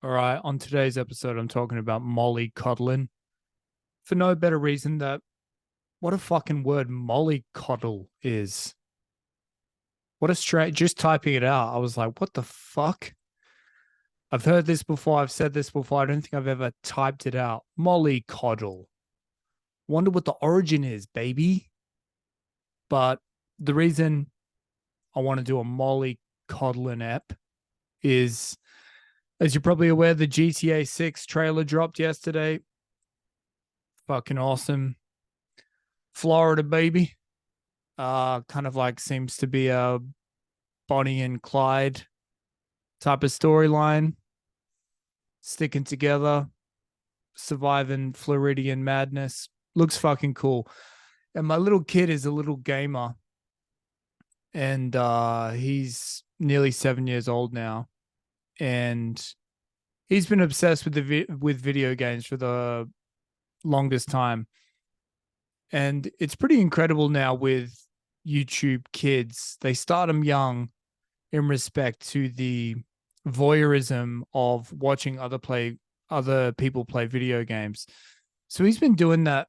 All right, on today's episode, I'm talking about mollycoddling for no better reason that what a fucking word mollycoddle is. What a straight, just typing it out, I was like, what the fuck? I've heard this before. I've said this before. I don't think I've ever typed it out. Mollycoddle. Wonder what the origin is, baby. But the reason I want to do a mollycoddling app is, as you're probably aware, the GTA 6 trailer dropped yesterday. Fucking awesome. Florida, baby. Kind of like seems to be a Bonnie and Clyde type of storyline, sticking together, surviving Floridian madness. Looks fucking cool. And my little kid is a little gamer, and he's nearly 7 years old now, and he's been obsessed with with video games for the longest time. And it's pretty incredible now with YouTube kids. They start them young in respect to the voyeurism of watching other people play video games. So he's been doing that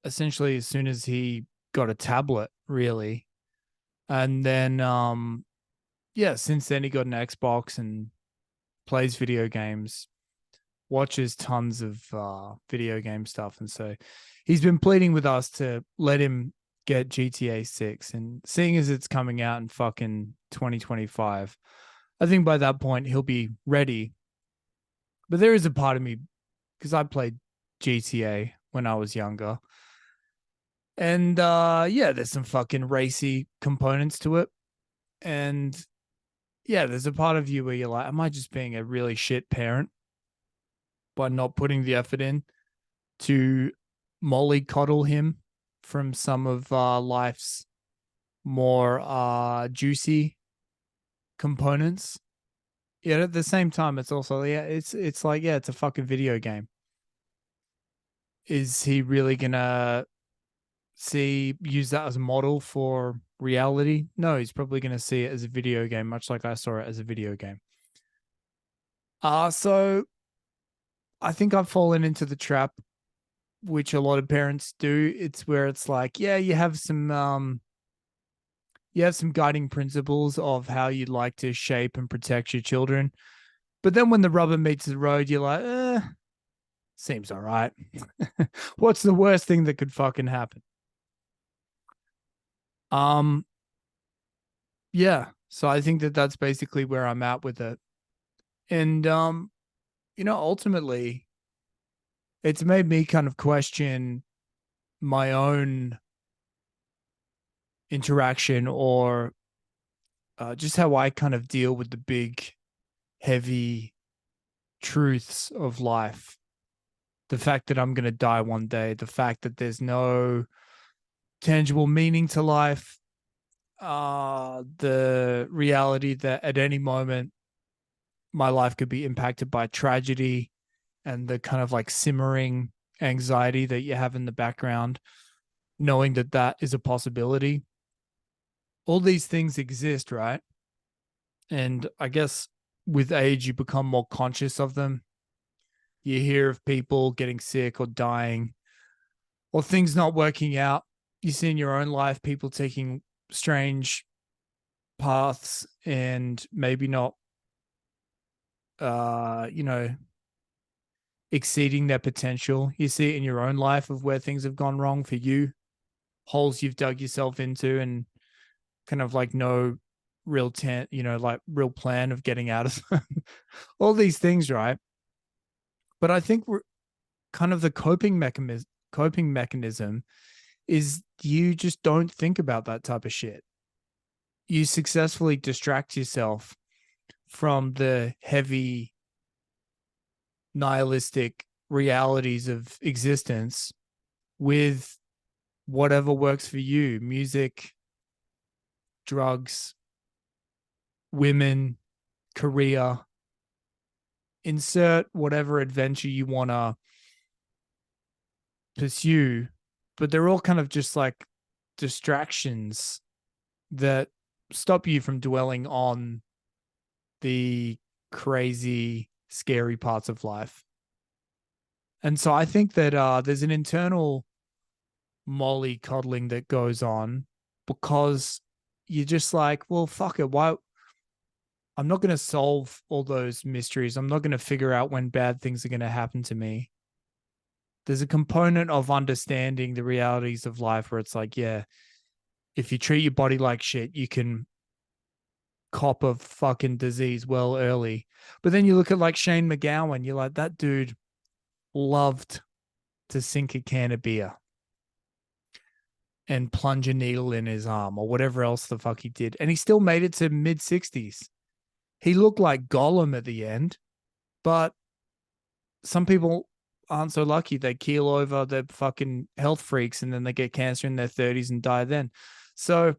essentially as soon as he got a tablet, really. And then yeah, since then he got an Xbox and plays video games, watches tons of video game stuff. And so he's been pleading with us to let him get GTA 6. And seeing as it's coming out in fucking 2025, I think by that point he'll be ready. But there is a part of me, because I played GTA when I was younger. And yeah, there's some fucking racy components to it. And yeah, there's a part of you where you're like, am I just being a really shit parent by not putting the effort in to mollycoddle him from some of life's more juicy components? Yet at the same time, it's also, yeah, it's like, yeah, it's a fucking video game. Is he really gonna use that as a model for reality? No, he's probably gonna see it as a video game, much like I saw it as a video game. So I think I've fallen into the trap, which a lot of parents do. It's where it's like, yeah, you have some guiding principles of how you'd like to shape and protect your children. But then when the rubber meets the road, you're like, seems all right. What's the worst thing that could fucking happen? Um, yeah. So I think that that's basically where I'm at with it. And ultimately, it's made me kind of question my own interaction, or just how I kind of deal with the big, heavy truths of life. The fact that I'm going to die one day, the fact that there's no tangible meaning to life, the reality that at any moment my life could be impacted by tragedy, and the kind of like simmering anxiety that you have in the background, knowing that that is a possibility. All these things exist, right? And I guess with age, you become more conscious of them. You hear of people getting sick or dying, or things not working out. You see in your own life people taking strange paths and maybe not, uh, you know, exceeding their potential. You see it in your own life of where things have gone wrong for you, holes you've dug yourself into, and kind of like no like real plan of getting out of them. All these things, right? But I think we're kind of the coping mechanism is you just don't think about that type of shit. You successfully distract yourself from the heavy nihilistic realities of existence with whatever works for you: music, drugs, women, career. Insert whatever adventure you want to pursue, but they're all kind of just like distractions that stop you from dwelling on the crazy scary parts of life. And so I think that there's an internal mollycoddling that goes on because you're just like, well, fuck it. Why? I'm not going to solve all those mysteries. I'm not going to figure out when bad things are going to happen to me. There's a component of understanding the realities of life where it's like, yeah, if you treat your body like shit, you can cop a fucking disease well early. But then you look at like Shane McGowan, you're like, that dude loved to sink a can of beer and plunge a needle in his arm or whatever else the fuck he did. And he still made it to mid 60s. He looked like Gollum at the end, but some people aren't so lucky. They keel over, they're fucking health freaks, and then they get cancer in their 30s and die then. So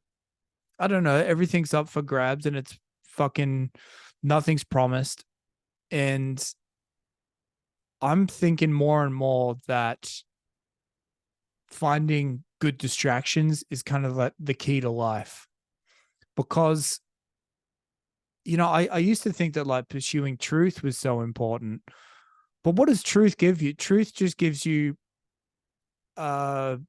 I don't know. Everything's up for grabs and it's fucking nothing's promised. And I'm thinking more and more that finding good distractions is kind of like the key to life. Because, I used to think that like pursuing truth was so important. But what does truth give you? Truth just gives you an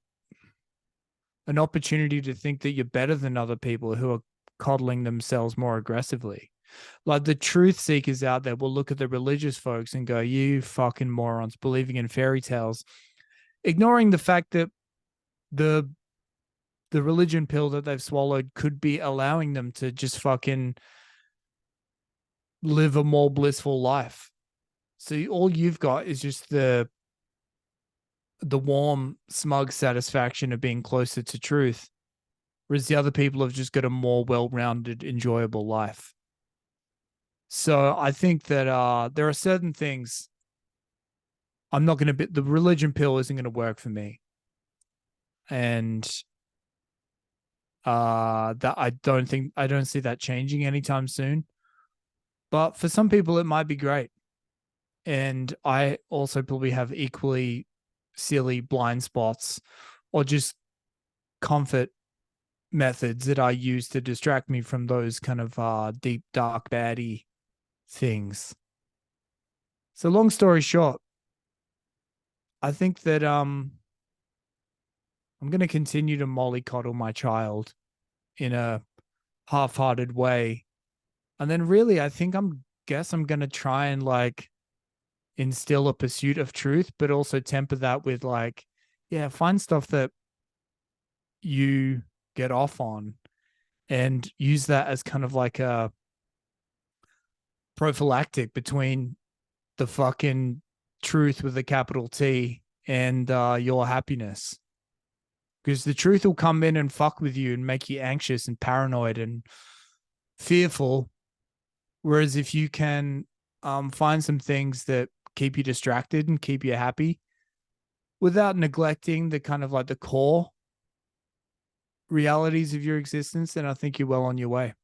opportunity to think that you're better than other people who are coddling themselves more aggressively. Like the truth seekers out there will look at the religious folks and go, you fucking morons believing in fairy tales, ignoring the fact that the religion pill that they've swallowed could be allowing them to just fucking live a more blissful life. So all you've got is just the warm, smug satisfaction of being closer to truth, whereas the other people have just got a more well-rounded, enjoyable life. So I think that there are certain things I'm not going to be, the religion pill isn't going to work for me. And that I don't see that changing anytime soon. But for some people, it might be great. And I also probably have equally silly blind spots or just comfort methods that I use to distract me from those kind of deep, dark, baddie things. So long story short, I think that I'm going to continue to mollycoddle my child in a half-hearted way. And then really I think I'm going to try and like instill a pursuit of truth, but also temper that with like, yeah, find stuff that you get off on and use that as kind of like a prophylactic between the fucking truth with a capital T and your happiness. Because the truth will come in and fuck with you and make you anxious and paranoid and fearful. Whereas if you can find some things that keep you distracted and keep you happy without neglecting the kind of like the core realities of your existence, then I think you're well on your way.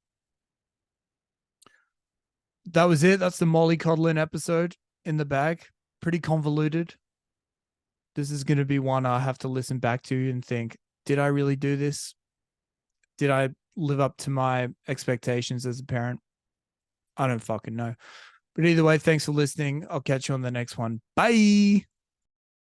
That was it. That's the mollycoddling episode in the bag. Pretty convoluted. This is going to be one I have to listen back to and think, did I really do this? Did I live up to my expectations as a parent? I don't fucking know. But either way, thanks for listening. I'll catch you on the next one. Bye.